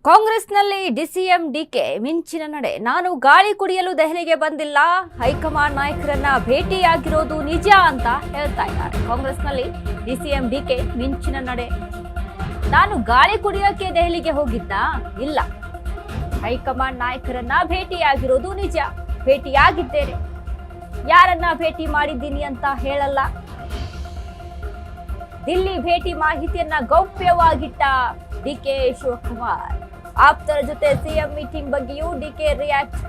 ಕಾಂಗ್ರೆಸ್ನಲ್ಲಿ DCM DK ಮಿಂಚಿನ ನಡೆ. ನಾನು ಗಾಳಿ ಕುಡಿಯಲು ದೆಹಲಿಗೆ ಬಂದಿಲ್ಲ, ಹೈಕಮಾಂಡ್ ನಾಯಕರನ್ನ ಭೇಟಿಯಾಗಿರೋದು ನಿಜ ಅಂತ ಹೇಳ್ತಾ ಇದ್ದಾರೆ. ಕಾಂಗ್ರೆಸ್ನಲ್ಲಿ ಡಿಸಿಎಂ ಡಿಕೆ ಮಿಂಚಿನ ನಡೆ. ನಾನು ಗಾಳಿ ಕುಡಿಯೋಕೆ ದೆಹಲಿಗೆ ಹೋಗಿದ್ದ ಇಲ್ಲ, ಹೈಕಮಾಂಡ್ ನಾಯಕರನ್ನ ಭೇಟಿಯಾಗಿರೋದು ನಿಜ, ಭೇಟಿಯಾಗಿದ್ದೇನೆ, ಯಾರನ್ನ ಭೇಟಿ ಮಾಡಿದ್ದೀನಿ ಅಂತ ಹೇಳಲ್ಲ. ದಿಲ್ಲಿ ಭೇಟಿ ಮಾಹಿತಿಯನ್ನ ಗೌಪ್ಯವಾಗಿಟ್ಟ ಡಿಕೆ ಶಿವಕುಮಾರ್. ಆಪ್ತರ ಜೊತೆ ಸಿಎಂ ಮೀಟಿಂಗ್ ಬಗ್ಗೆಯೂ ಡಿಕೆ ರಿಯಾಕ್ಟ್.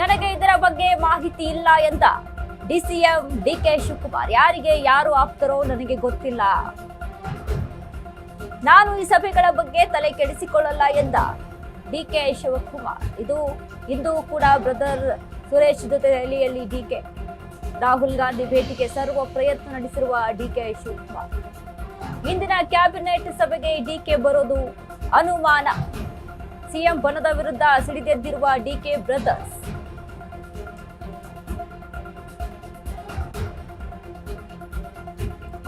ನನಗೆ ಇದರ ಬಗ್ಗೆ ಮಾಹಿತಿ ಇಲ್ಲ ಎಂದ ಡಿಸಿಎಂ ಡಿಕೆ ಶಿವಕುಮಾರ್. ಯಾರಿಗೆ ಯಾರು ಆಪ್ತರೋ ನನಗೆ ಗೊತ್ತಿಲ್ಲ, ನಾನು ಈ ಸಭೆಗಳ ಬಗ್ಗೆ ತಲೆ ಕೆಡಿಸಿಕೊಳ್ಳಲ್ಲ ಎಂದ ಡಿಕೆ ಶಿವಕುಮಾರ್. ಇಂದು ಕೂಡ ಬ್ರದರ್ ಸುರೇಶ್ ಜೊತೆ ದೆಹಲಿಯಲ್ಲಿ ಡಿಕೆ. ರಾಹುಲ್ ಗಾಂಧಿ ಭೇಟಿಗೆ ಸರ್ವ ಪ್ರಯತ್ನ ನಡೆಸಿರುವ ಡಿಕೆ ಶಿವಕುಮಾರ್. ಇಂದಿನ ಕ್ಯಾಬಿನೆಟ್ ಸಭೆಗೆ ಡಿಕೆ ಬರೋದು ಅನುಮಾನ. ಸಿಎಂ ಬಣದ ವಿರುದ್ಧ ಸಿಡಿದೆದ್ದಿರುವ ಡಿಕೆ ಬ್ರದರ್ಸ್.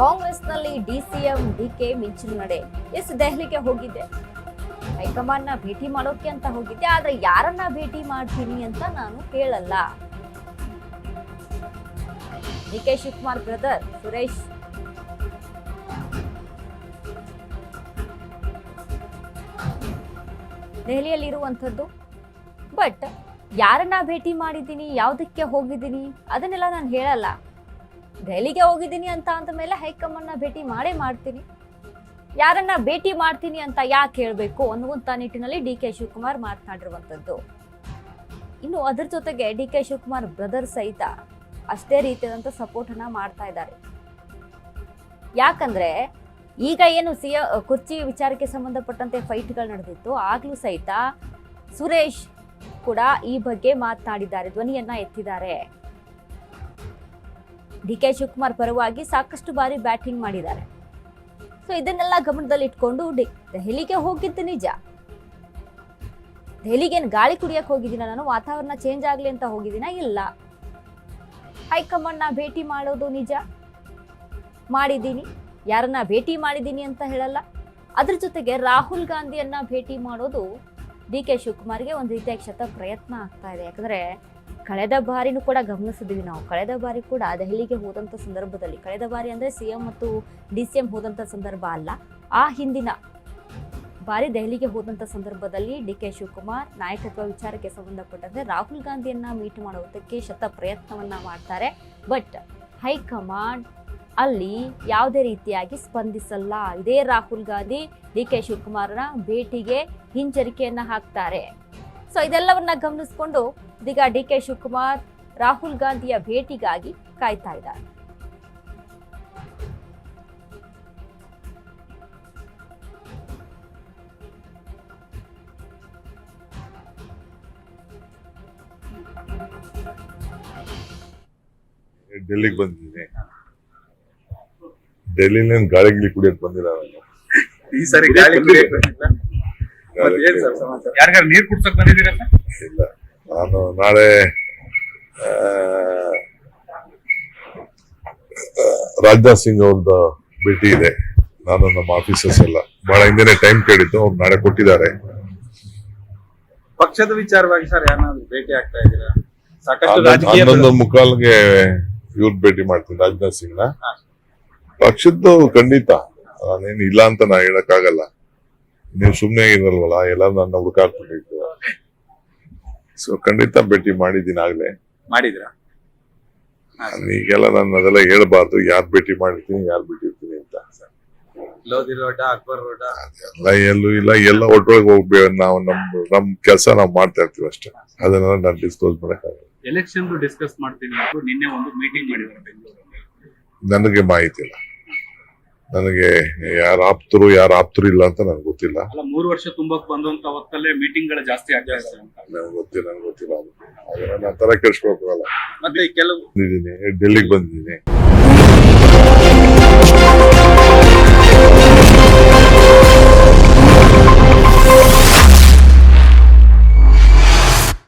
ಕಾಂಗ್ರೆಸ್ನಲ್ಲಿ ಡಿಸಿಎಂ ಡಿಕೆ ಮಿಂಚಿನ ನಡೆ. ದೆಹಲಿಗೆ ಹೋಗಿದ್ದೆ, ಹೈಕಮಾಂಡ್ ನ ಭೇಟಿ ಮಾಡೋಕೆ ಅಂತ ಹೋಗಿದ್ದೆ, ಆದ್ರೆ ಯಾರನ್ನ ಭೇಟಿ ಮಾಡ್ತೀನಿ ಅಂತ ನಾನು ಹೇಳಲ್ಲ. ಡಿಕೆ ಶಿವಕುಮಾರ್ ಬ್ರದರ್ ಸುರೇಶ್ ದೆಹಲಿಯಲ್ಲಿರುವಂಥದ್ದು. ಬಟ್ ಯಾರನ್ನ ಭೇಟಿ ಮಾಡಿದ್ದೀನಿ, ಯಾವುದಕ್ಕೆ ಹೋಗಿದ್ದೀನಿ ಅದನ್ನೆಲ್ಲ ನಾನು ಹೇಳಲ್ಲ. ದೆಹಲಿಗೆ ಹೋಗಿದ್ದೀನಿ ಅಂತ ಅಂದಮೇಲೆ ಹೈಕಮಾಂಡ್ನ ಭೇಟಿ ಮಾಡೇ ಮಾಡ್ತೀನಿ. ಯಾರನ್ನ ಭೇಟಿ ಮಾಡ್ತೀನಿ ಅಂತ ಯಾಕೆ ಹೇಳಬೇಕು ಅನ್ನುವಂಥ ನಿಟ್ಟಿನಲ್ಲಿ ಡಿಕೆ ಶಿವಕುಮಾರ್ ಮಾತನಾಡಿರುವಂಥದ್ದು. ಇನ್ನು ಅದರ ಜೊತೆಗೆ ಡಿಕೆ ಶಿವಕುಮಾರ್ ಬ್ರದರ್ ಸಹಿತ ಅಷ್ಟೇ ರೀತಿಯಾದಂಥ ಸಪೋರ್ಟ್ ಅನ್ನ ಮಾಡ್ತಾ ಇದ್ದಾರೆ. ಯಾಕಂದ್ರೆ ಈಗ ಏನು ಕುರ್ಚಿ ವಿಚಾರಕ್ಕೆ ಸಂಬಂಧಪಟ್ಟಂತೆ ಫೈಟ್ಗಳು ನಡೆದಿತ್ತು, ಆಗ್ಲೂ ಸಹಿತ ಸುರೇಶ್ ಕೂಡ ಈ ಬಗ್ಗೆ ಮಾತನಾಡಿದ್ದಾರೆ, ಧ್ವನಿಯನ್ನ ಎತ್ತಿದ್ದಾರೆ. ಡಿಕೆ ಶಿವಕುಮಾರ್ ಪರವಾಗಿ ಸಾಕಷ್ಟು ಬಾರಿ ಬ್ಯಾಟಿಂಗ್ ಮಾಡಿದ್ದಾರೆ. ಸೊ ಇದನ್ನೆಲ್ಲ ಗಮನದಲ್ಲಿ ಇಟ್ಕೊಂಡು ದೆಹಲಿಗೆ ಹೋಗಿದ್ದು ನಿಜ. ದೆಹಲಿಗೆ ಗಾಳಿ ಕುಡಿಯಕ್ಕೆ ಹೋಗಿದ್ದೀನ ನಾನು, ವಾತಾವರಣ ಚೇಂಜ್ ಆಗ್ಲಿ ಅಂತ ಹೋಗಿದ್ದೀನ ಇಲ್ಲ. ಹೈಕಮಾಂಡ್ನ ಭೇಟಿ ಮಾಡೋದು ನಿಜ, ಮಾಡಿದ್ದೀನಿ, ಯಾರನ್ನ ಭೇಟಿ ಮಾಡಿದ್ದೀನಿ ಅಂತ ಹೇಳಲ್ಲ. ಅದ್ರ ಜೊತೆಗೆ ರಾಹುಲ್ ಗಾಂಧಿಯನ್ನ ಭೇಟಿ ಮಾಡೋದು ಡಿಕೆ ಶಿವಕುಮಾರ್ಗೆ ಒಂದು ರೀತಿಯಾಗಿ ಶತ ಪ್ರಯತ್ನ ಆಗ್ತಾ ಇದೆ. ಯಾಕಂದ್ರೆ ಕಳೆದ ಬಾರಿನೂ ಕೂಡ ಗಮನಿಸಿದ್ವಿ ನಾವು. ಕಳೆದ ಬಾರಿ ಕೂಡ ದೆಹಲಿಗೆ ಹೋದಂಥ ಸಂದರ್ಭದಲ್ಲಿ, ಕಳೆದ ಬಾರಿ ಅಂದ್ರೆ ಸಿಎಂ ಮತ್ತು ಡಿಸಿಎಂ ಹೋದಂಥ ಸಂದರ್ಭ ಅಲ್ಲ, ಆ ಹಿಂದಿನ ಬಾರಿ ದೆಹಲಿಗೆ ಹೋದಂಥ ಸಂದರ್ಭದಲ್ಲಿ ಡಿಕೆ ಶಿವಕುಮಾರ್ ನಾಯಕತ್ವ ವಿಚಾರಕ್ಕೆ ಸಂಬಂಧಪಟ್ಟಂತೆ ರಾಹುಲ್ ಗಾಂಧಿಯನ್ನ ಮೀಟ್ ಮಾಡೋದಕ್ಕೆ ಶತ ಪ್ರಯತ್ನವನ್ನ ಮಾಡ್ತಾರೆ. ಬಟ್ ಹೈಕಮಾಂಡ್ ಅಲ್ಲಿ ಯಾವುದೇ ರೀತಿಯಾಗಿ ಸ್ಪಂದಿಸಲ್ಲ. ಇದೇ ರಾಹುಲ್ ಗಾಂಧಿ ಡಿಕೆ ಶಿವಕುಮಾರ್ನ ಭೇಟಿಗೆ ಹಿಂಜರಿಕೆಯನ್ನ ಹಾಕ್ತಾರೆ. ಸೊ ಇದೆಲ್ಲವನ್ನ ಗಮನಿಸಿಕೊಂಡು ಇದೀಗ ಡಿಕೆ ಶಿವಕುಮಾರ್ ರಾಹುಲ್ ಗಾಂಧಿಯ ಭೇಟಿಗಾಗಿ ಕಾಯ್ತಾ ಇದ್ದಾರೆ. ಡೆಲ್ಲಿಗೆ ಬಂದಿದ್ದೀನಿ. ಡೆಲ್ಲಿನ ಗಾಳಿ ಕುಡಿಯಕ್ ಬಂದಿಲ್ಲ. ಈ ಸಾರಿ ಗಾಳಿ ಯಾರಿಗಾರು ನೀರು ಕುಡ್ಸಕ್ ಬಂದಿದ್ದೀರಾ? ಇಲ್ಲ, ನಾನು ನಾಳೆ ರಾಜನಾಥ್ ಸಿಂಗ್ ಅವ್ರದ್ದು ಭೇಟಿ ಇದೆ. ನಾನು ನಮ್ಮ ಆಫೀಸರ್ಸ್ ಎಲ್ಲ ಬಹಳ ಹಿಂದೆನೆ ಟೈಮ್ ಕೇಳಿದ್ದು, ಅವ್ರು ನಾಳೆ ಕೊಟ್ಟಿದ್ದಾರೆ. ಪಕ್ಷದ ವಿಚಾರವಾಗಿ ಸರ್ ಯಾರನ್ನಾದ್ರೂ ಭೇಟಿ ಆಗ್ತಾ ಇದ್ದೀರಾ? ಸಾಕಷ್ಟು 11:45ಗೆ ಇವ್ರು ಭೇಟಿ ಮಾಡ್ತೀನಿ, ರಾಜನಾಥ್ ಸಿಂಗ್ ನ. ಪಕ್ಷದ್ದು ಖಂಡಿತ ನಾನೇನು ಇಲ್ಲ ಅಂತ ನಾ ಹೇಳಕ್ಕಾಗಲ್ಲ. ನೀವು ಸುಮ್ನೆ ಇರಲ್ವಲ್ಲ, ಎಲ್ಲ ನನ್ನ ಹುಡುಕಾಡ್ಕೊಂಡಿದ್ದು. ಸೊ ಖಂಡಿತ ಭೇಟಿ ಮಾಡಿದ್ದೀನಿ, ಆಗ್ಲೇ ಮಾಡಿದ್ರ. ಈಗೆಲ್ಲ ನಾನು ಅದೆಲ್ಲ ಹೇಳ್ಬಾರ್ದು, ಯಾರು ಭೇಟಿ ಮಾಡಿರ್ತೀನಿ ಯಾರು ಬಿಟ್ಟಿರ್ತೀನಿ ಅಂತ. ಲೋಧಿ ರೋಡ, ಅಕ್ಬರ್ ರೋಡ ಎಲ್ಲ ಎಲ್ಲೂ ಇಲ್ಲ, ಎಲ್ಲ ಒಟ್ಟೊಳಗೆ ಹೋಗ್ಬೇಕು. ನಾವು ನಮ್ ಕೆಲಸ ನಾವು ಮಾಡ್ತಾ ಇರ್ತೀವಿ ಅಷ್ಟೇ, ಅದನ್ನೆಲ್ಲ ನಾನು ಡಿಸ್ಕ್ಲೋಸ್ ಮಾಡಕ್ಕಾಗಲ್ಲ. ಎಲೆಕ್ಷನ್ ಡಿಸ್ಕಸ್ ಮಾಡ್ತೀನಿ ಅಂತ ನಿನ್ನೆ ಒಂದು ಮೀಟಿಂಗ್ ಮಾಡಿದ್ದಾರೆ ಬೆಂಗಳೂರಲ್ಲಿ. ನನಗೆ ಮಾಹಿತಿ ಇಲ್ಲ, ನನಗೆ ಯಾರು ಆಪ್ತರು ಇಲ್ಲ ಅಂತ ನನಗೆ ಗೊತ್ತಿಲ್ಲ. ಅಲ್ಲ, 3 ವರ್ಷ ತುಂಬಕ್ ಬಂದಂತ ಹೊತ್ತಲ್ಲೇ ಮೀಟಿಂಗ್ ಗಳು ಜಾಸ್ತಿ ಆಗ್ತಾ ಇದೆ ಅಂತ. ನನಗೆ ಗೊತ್ತಿಲ್ಲ ಅದನ್ನ ನಾನು ತರ ಕೇಳಿಸ್ಕೊಳಕ್ ಹೋಗಲ್ಲ. ಮತ್ತೆ ಕೆಲವು ಡೆಲ್ಲಿಗೆ ಬಂದಿದ್ದೀನಿ.